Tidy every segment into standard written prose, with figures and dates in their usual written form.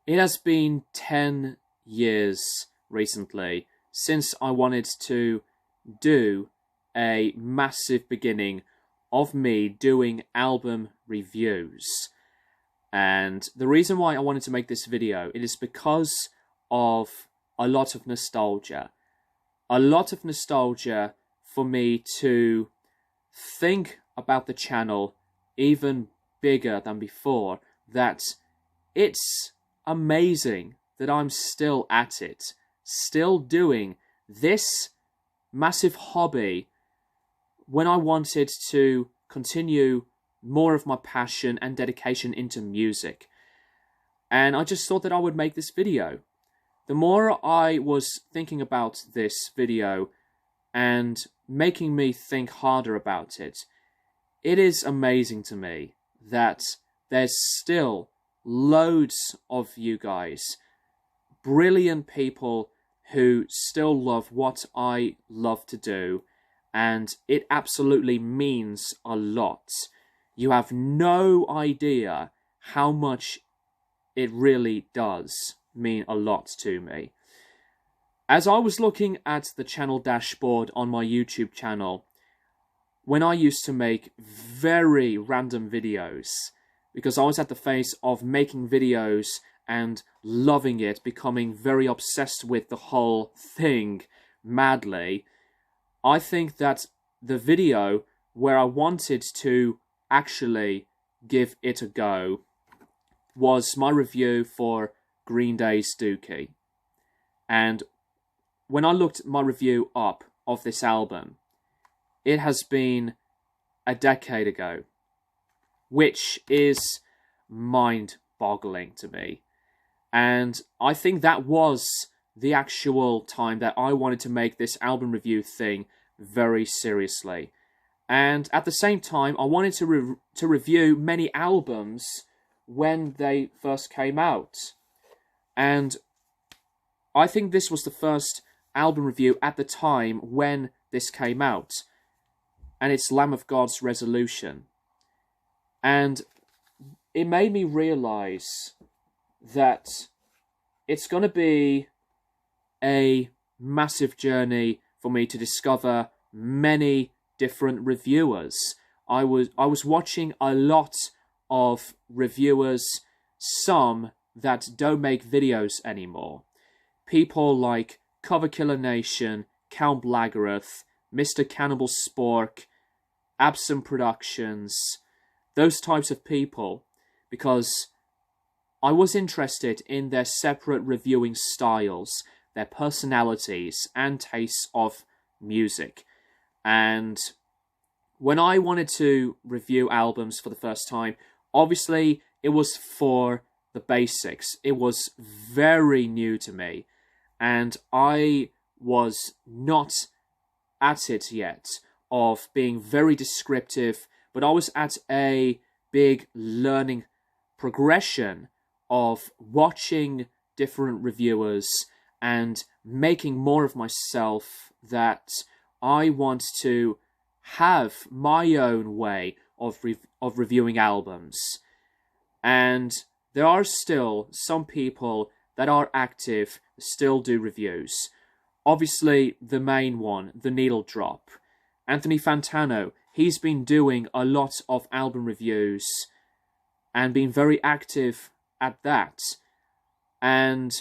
It has been 10 years recently since I wanted to do a massive beginning of me doing album reviews. And the reason why I wanted to make this video, it is because of a lot of nostalgia. A lot of nostalgia for me to think about the channel even bigger than before, that it's amazing that I'm still at it, still doing this massive hobby when I wanted to continue more of my passion and dedication into music. And I just thought that I would make this video. The more I was thinking about this video and making me think harder about it, it is amazing to me that there's still loads of you guys, brilliant people who still love what I love to do, and it absolutely means a lot. You have no idea how much it really does mean a lot to me. As I was looking at the channel dashboard on my YouTube channel, when I used to make very random videos, because I was at the phase of making videos and loving it, becoming very obsessed with the whole thing madly, I think that the video where I wanted to actually give it a go was my review for Green Day's Dookie. And when I looked my review up of this album, it has been a decade ago, which is mind-boggling to me. And I think that was the actual time that I wanted to make this album review thing very seriously. And at the same time, I wanted to review many albums when they first came out. And I think this was the first album review at the time when this came out. And it's Lamb of God's Resolution. And it made me realise that it's going to be a massive journey for me to discover many different reviewers. I was watching a lot of reviewers, some that don't make videos anymore. People like Cover Killer Nation, Count Blaggeroth, Mr. Cannibal Spork, Absent Productions, those types of people, because I was interested in their separate reviewing styles, their personalities, and tastes of music. And when I wanted to review albums for the first time, obviously it was for the basics. It was very new to me, and I was not at it yet of being very descriptive, but I was at a big learning progression of watching different reviewers and making more of myself, that I want to have my own way of reviewing albums. And there are still some people that are active, still do reviews. Obviously, the main one, The Needle Drop. Anthony Fantano, he's been doing a lot of album reviews and been very active at that. And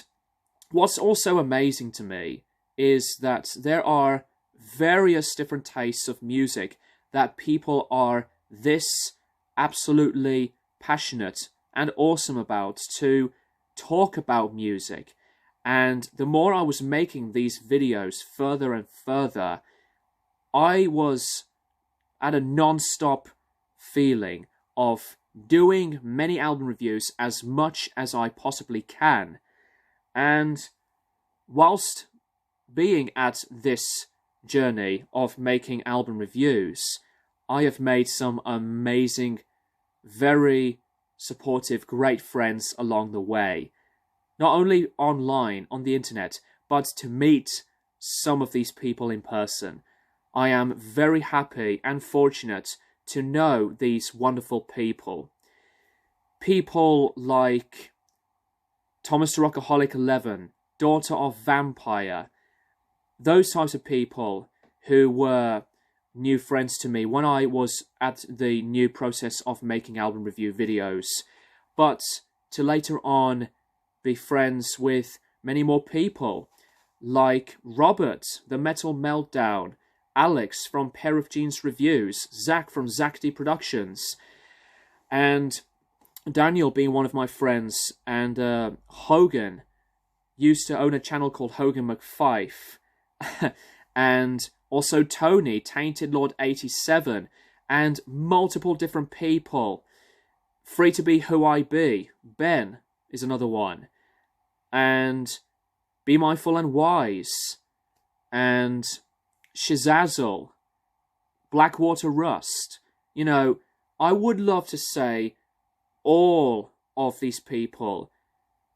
what's also amazing to me is that there are various different tastes of music that people are this absolutely passionate and awesome about to talk about music. And the more I was making these videos further and further, I was at a non-stop feeling of doing many album reviews as much as I possibly can. And whilst being at this journey of making album reviews, I have made some amazing, very supportive, great friends along the way. Not only online, on the internet, but to meet some of these people in person. I am very happy and fortunate to know these wonderful people. People like Thomas the Rockaholic 11, Daughter of Vampire, those types of people who were new friends to me when I was at the new process of making album review videos, but to later on be friends with many more people, like Robert, the Metal Meltdown, Alex from Pair of Jeans Reviews, Zach from Zach D Productions, and Daniel being one of my friends, and Hogan used to own a channel called Hogan McFife, and also Tony, Tainted Lord 87, and multiple different people. Free to Be Who I Be, Ben is another one, and Be Mindful and Wise, and Shizazzle, Blackwater Rust. You know, I would love to say all of these people,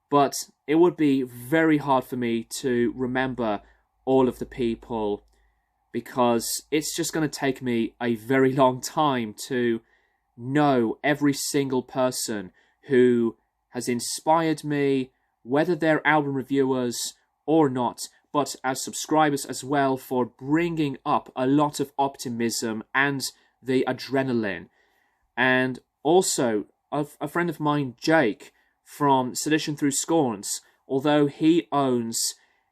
but it would be very hard for me to remember all of the people, because it's just going to take me a very long time to know every single person who has inspired me, whether they're album reviewers or not, but as subscribers as well, for bringing up a lot of optimism and the adrenaline. And also, a friend of mine, Jake, from Sedition Through Scorns, although he owns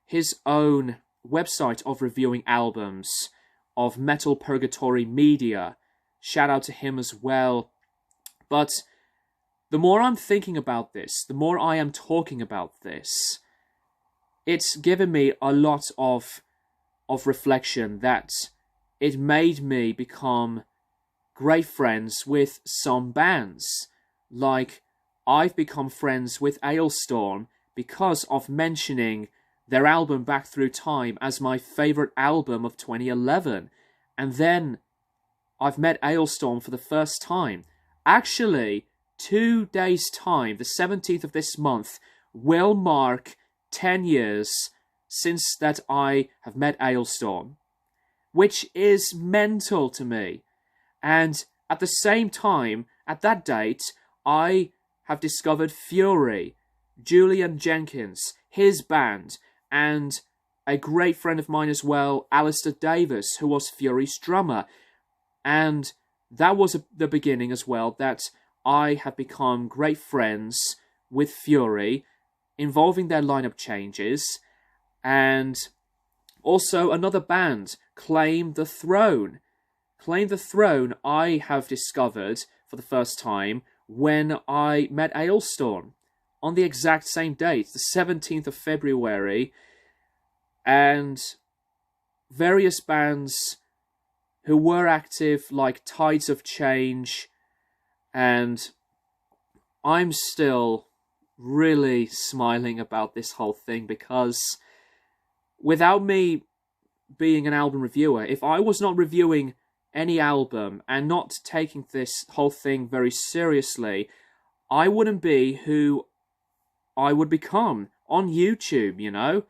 his own website of reviewing albums, of Metal Purgatory Media, shout out to him as well. But the more I'm thinking about this, the more I am talking about this, it's given me a lot of reflection that it made me become great friends with some bands. Like, I've become friends with Alestorm because of mentioning their album Back Through Time as my favourite album of 2011. And then I've met Alestorm for the first time. Actually, 2 days' time, the 17th of this month, will mark 10 years since that I have met Alestorm, which is mental to me. And at the same time, at that date, I have discovered Fury, Julian Jenkins, his band, and a great friend of mine as well, Alistair Davis, who was Fury's drummer. And that was the beginning as well, that I have become great friends with Fury, involving their lineup changes. And also another band, Claim the Throne. Claim the Throne I have discovered for the first time when I met Alestorm on the exact same date, the 17th of February, and various bands who were active, like Tides of Change, and I'm still really smiling about this whole thing, because without me being an album reviewer, if I was not reviewing any album and not taking this whole thing very seriously, I wouldn't be who I would become on YouTube, you know?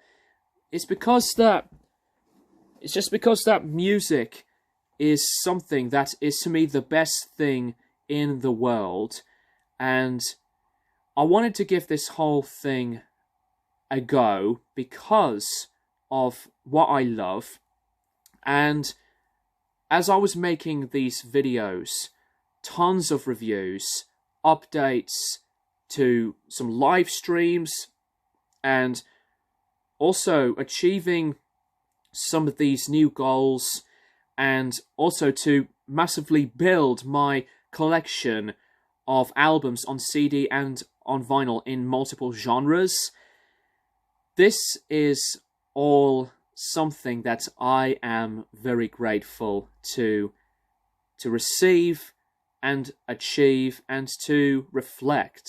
It's just because that music is something that is, to me, the best thing in the world, and I wanted to give this whole thing a go because of what I love. And as I was making these videos, tons of reviews, updates to some live streams, and also achieving some of these new goals, and also to massively build my collection of albums on CD and on vinyl in multiple genres. This is all something that I am very grateful to receive and achieve and to reflect.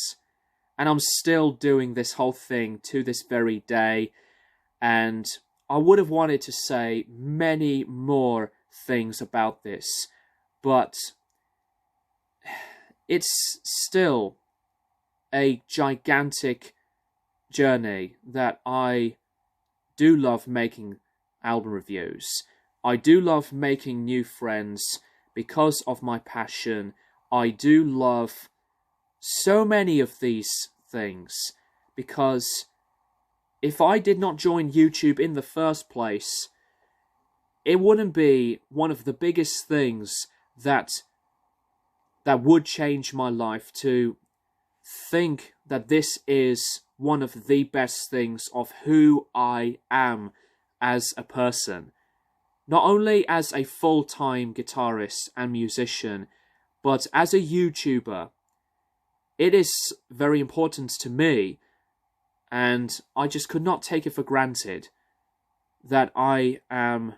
And I'm still doing this whole thing to this very day, and I would have wanted to say many more things about this, but it's still a gigantic journey that I do love making album reviews. I do love making new friends because of my passion. I do love so many of these things because if I did not join YouTube in the first place, it wouldn't be one of the biggest things that would change my life, to think that this is one of the best things of who I am as a person. Not only as a full-time guitarist and musician, but as a YouTuber. It is very important to me, and I just could not take it for granted that I am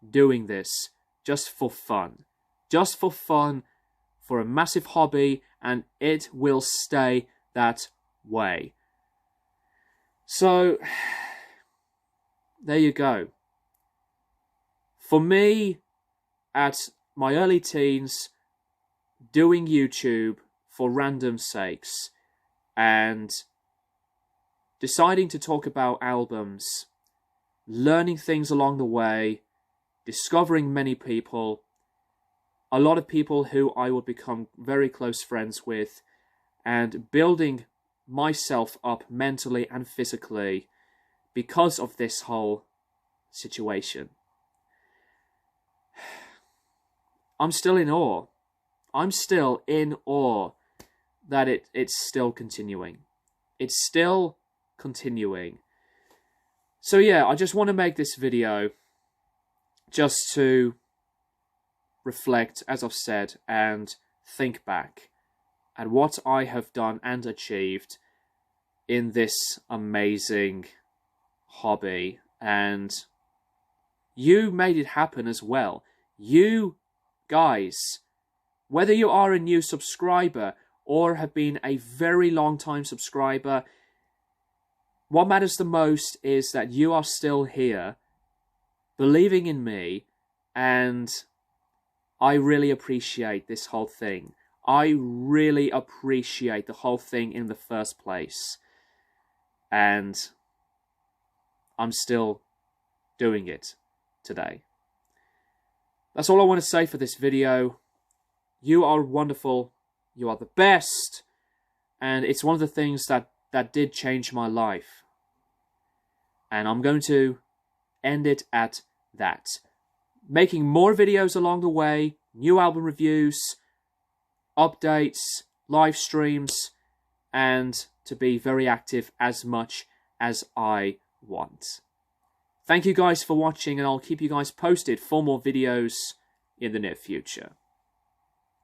doing this just for fun. Just for fun, for a massive hobby, and it will stay that way. So, there you go. For me, at my early teens, doing YouTube for random sakes and deciding to talk about albums, learning things along the way, discovering many people, a lot of people who I would become very close friends with, and building myself up mentally and physically because of this whole situation. I'm still in awe. I'm still in awe that it's still continuing. It's still continuing. So yeah, I just want to make this video just to reflect, as I've said, and think back at what I have done and achieved in this amazing hobby. And you made it happen as well. You guys, whether you are a new subscriber or have been a very long time subscriber, what matters the most is that you are still here, believing in me, and I really appreciate this whole thing. I really appreciate the whole thing in the first place. And I'm still doing it today. That's all I want to say for this video. You are wonderful. You are the best. And it's one of the things that did change my life. And I'm going to end it at that. Making more videos along the way, new album reviews, updates, live streams, and to be very active as much as I want. Thank you guys for watching, and I'll keep you guys posted for more videos in the near future.